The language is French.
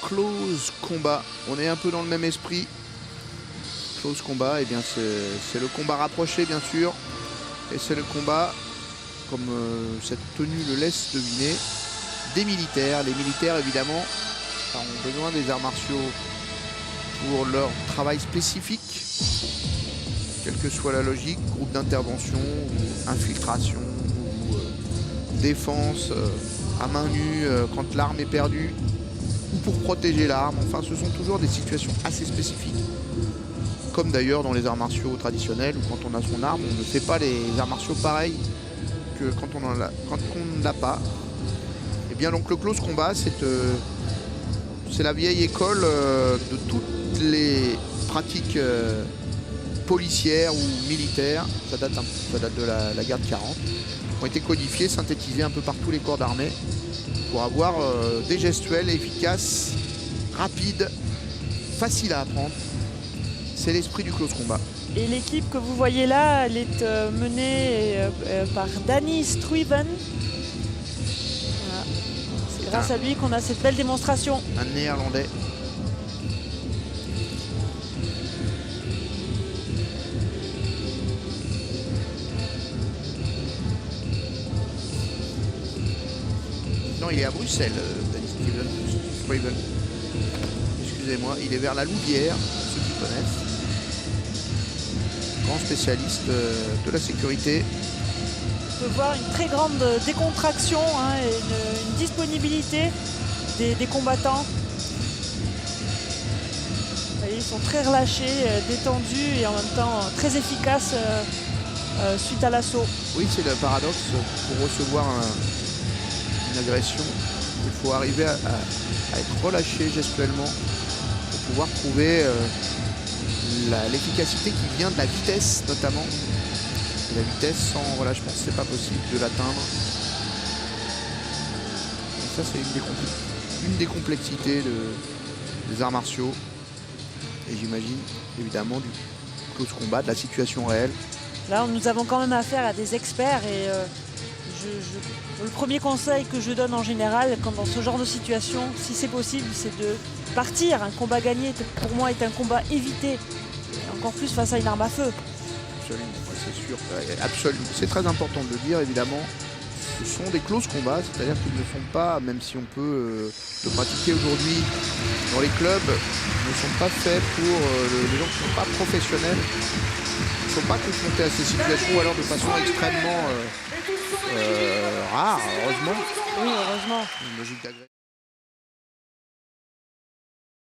close combat. On est un peu dans le même esprit. Close combat, et bien c'est le combat rapproché bien sûr. Et c'est le combat, comme cette tenue le laisse deviner, des militaires. Les militaires évidemment ont besoin des arts martiaux pour leur travail spécifique, quelle que soit la logique, groupe d'intervention, ou infiltration, ou défense à main nue quand l'arme est perdue, ou pour protéger l'arme. Enfin, ce sont toujours des situations assez spécifiques, comme d'ailleurs dans les arts martiaux traditionnels, où quand on a son arme, on ne fait pas les arts martiaux pareils que quand on ne l'a pas. Et bien donc le close combat, c'est la vieille école de toutes les pratiques policières ou militaires. Ça date de la guerre de 40. Ont été codifiées, synthétisées un peu par tous les corps d'armée pour avoir des gestuels efficaces, rapides, faciles à apprendre. C'est l'esprit du close combat. Et l'équipe que vous voyez là, elle est menée par Danny Stuyven. Voilà. C'est grâce à lui qu'on a cette belle démonstration. Un néerlandais. Non, il est à Bruxelles, Danny Stuyven. Excusez-moi, il est vers la Louvière, ceux qui connaissent. Grand spécialiste de la sécurité. On peut voir une très grande décontraction et une disponibilité des combattants. Ils sont très relâchés, détendus et en même temps très efficaces suite à l'assaut. Oui, c'est le paradoxe. Pour recevoir une agression, il faut arriver à être relâché gestuellement pour pouvoir trouver l'efficacité qui vient de la vitesse notamment. Et la vitesse sans relâchement, c'est pas possible de l'atteindre. Ça, c'est une des complexités des arts martiaux. Et j'imagine évidemment du close combat, de la situation réelle. Là, nous avons quand même affaire à des experts et le premier conseil que je donne en général, quand dans ce genre de situation, si c'est possible, c'est de partir. Un combat gagné, pour moi, est un combat évité. Encore plus face à une arme à feu. Absolument, c'est sûr. Absolument. C'est très important de le dire, évidemment. Ce sont des close combats, c'est-à-dire qu'ils ne sont pas, même si on peut le pratiquer aujourd'hui dans les clubs, ne sont pas faits pour les gens qui ne sont pas professionnels, qui ne sont pas confrontés à ces situations, ou alors de façon extrêmement rare, heureusement. Oui, heureusement. Une logique d'agression.